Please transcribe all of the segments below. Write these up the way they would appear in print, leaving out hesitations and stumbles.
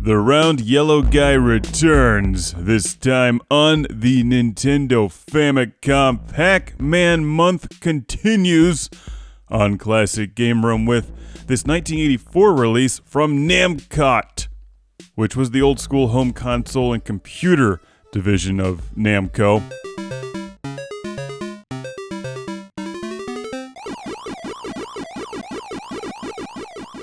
The round yellow guy returns, this time on the Nintendo Famicom. Pac-Man month continues on Classic Game Room with this 1984 release from Namco, which was the old school home console and computer division of Namco.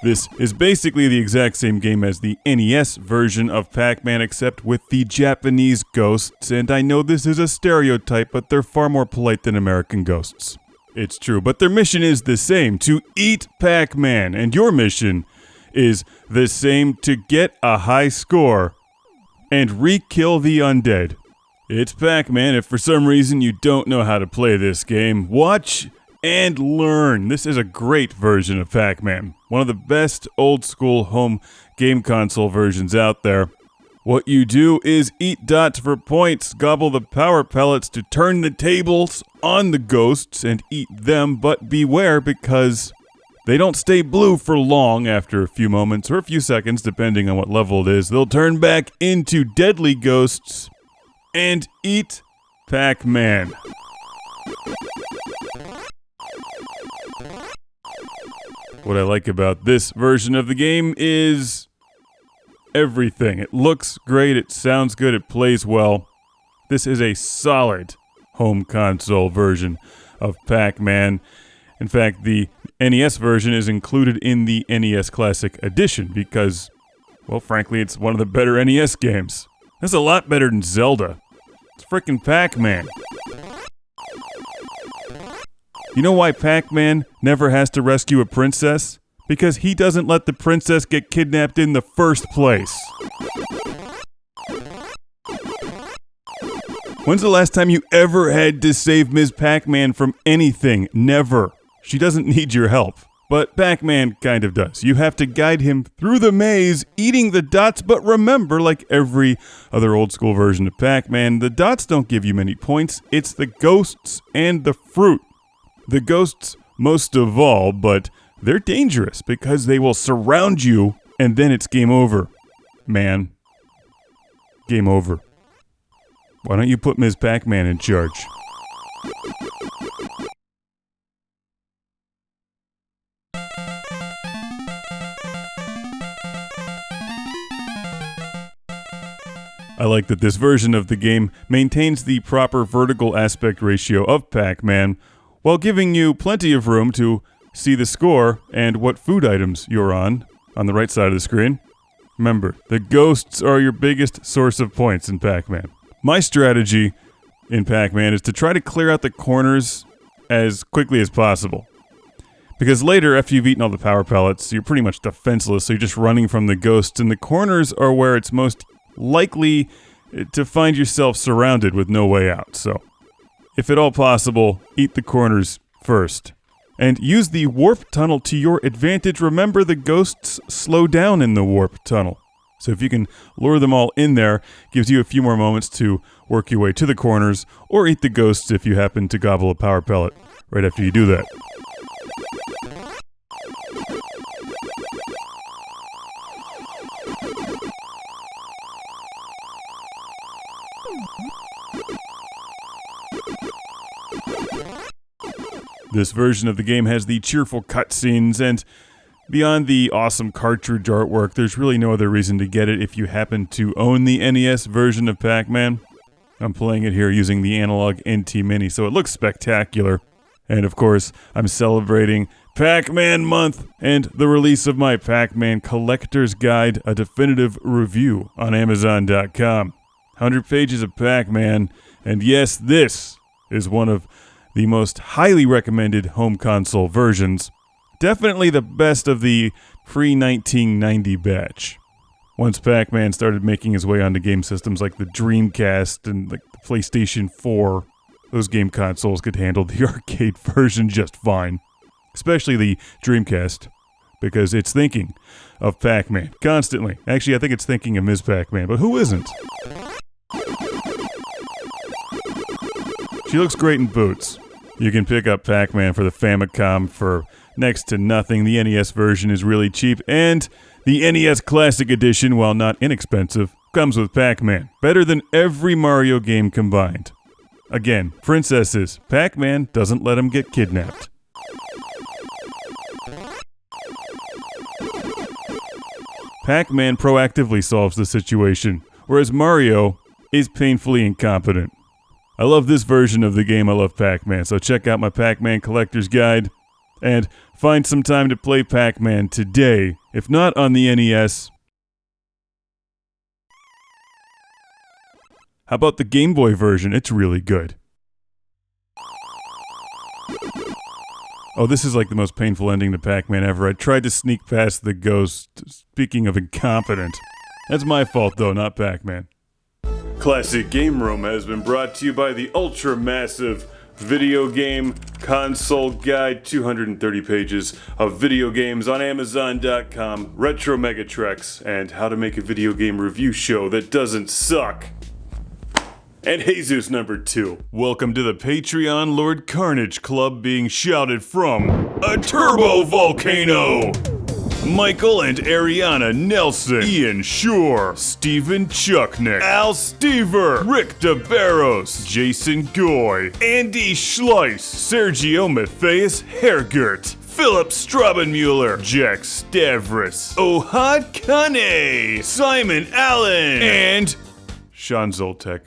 This is basically the exact same game as the NES version of Pac-Man, except with the Japanese ghosts, and I know this is a stereotype, but they're far more polite than American ghosts. It's true, but their mission is the same, to eat Pac-Man, and your mission is the same, to get a high score and re-kill the undead. It's Pac-Man. If for some reason you don't know how to play this game, watch and learn. This is a great version of Pac-Man. One of the best old-school home game console versions out there. What you do is eat dots for points, gobble the power pellets to turn the tables on the ghosts and eat them, but beware because they don't stay blue for long after a few moments or a few seconds, depending on what level it is. They'll turn back into deadly ghosts and eat Pac-Man. What I like about this version of the game is everything. It looks great, it sounds good, it plays well. This is a solid home console version of Pac-Man. In fact, the NES version is included in the NES Classic Edition because, well, frankly, it's one of the better NES games. It's a lot better than Zelda. It's frickin' Pac-Man. You know why Pac-Man never has to rescue a princess? Because he doesn't let the princess get kidnapped in the first place. When's the last time you ever had to save Ms. Pac-Man from anything? Never. She doesn't need your help. But Pac-Man kind of does. You have to guide him through the maze, eating the dots, but remember, like every other old school version of Pac-Man, the dots don't give you many points. It's the ghosts and the fruit. The ghosts most of all, but they're dangerous because they will surround you and then it's game over. Man. Game over. Why don't you put Ms. Pac-Man in charge? I like that this version of the game maintains the proper vertical aspect ratio of Pac-Man, while giving you plenty of room to see the score and what food items you're on the right side of the screen. Remember, the ghosts are your biggest source of points in Pac-Man. My strategy in Pac-Man is to try to clear out the corners as quickly as possible. Because later, after you've eaten all the power pellets, you're pretty much defenseless, so you're just running from the ghosts, and the corners are where it's most likely to find yourself surrounded with no way out, so if at all possible, eat the corners first. And use the warp tunnel to your advantage. Remember, the ghosts slow down in the warp tunnel. So if you can lure them all in there, gives you a few more moments to work your way to the corners, or eat the ghosts if you happen to gobble a power pellet right after you do that. This version of the game has the cheerful cutscenes, and beyond the awesome cartridge artwork, there's really no other reason to get it if you happen to own the NES version of Pac-Man. I'm playing it here using the analog NT Mini, so it looks spectacular. And of course, I'm celebrating Pac-Man month and the release of my Pac-Man Collector's Guide, a definitive review on Amazon.com. 100 pages of Pac-Man, and yes, this is one of the most highly recommended home console versions. Definitely the best of the pre-1990 batch. Once Pac-Man started making his way onto game systems like the Dreamcast and like the PlayStation 4, those game consoles could handle the arcade version just fine. Especially the Dreamcast, because it's thinking of Pac-Man constantly. Actually, I think it's thinking of Ms. Pac-Man, but who isn't? She looks great in boots. You can pick up Pac-Man for the Famicom for next to nothing. The NES version is really cheap, and the NES Classic Edition, while not inexpensive, comes with Pac-Man. Better than every Mario game combined. Again, princesses. Pac-Man doesn't let him get kidnapped. Pac-Man proactively solves the situation, whereas Mario is painfully incompetent. I love this version of the game. I love Pac-Man, so check out my Pac-Man Collector's Guide and find some time to play Pac-Man today, if not on the NES. How about the Game Boy version? It's really good. Oh, this is like the most painful ending to Pac-Man ever. I tried to sneak past the ghost. Speaking of incompetent. That's my fault though, not Pac-Man. Classic Game Room has been brought to you by the ultra-massive Video Game Console Guide. 230 pages of video games on Amazon.com, Retro Megatrex, and how to make a video game review show that doesn't suck. And Jesus number 2. Welcome to the Patreon Lord Carnage Club, being shouted from a turbo volcano. Michael and Ariana Nelson, Ian Shore, Steven Chucknick, Al Stever, Rick DeBarros, Jason Goy, Andy Schleiss, Sergio Matthias Hergert, Philip Strabenmuller, Jack Stavris, Ohad Kane, Simon Allen, and Sean Zoltek.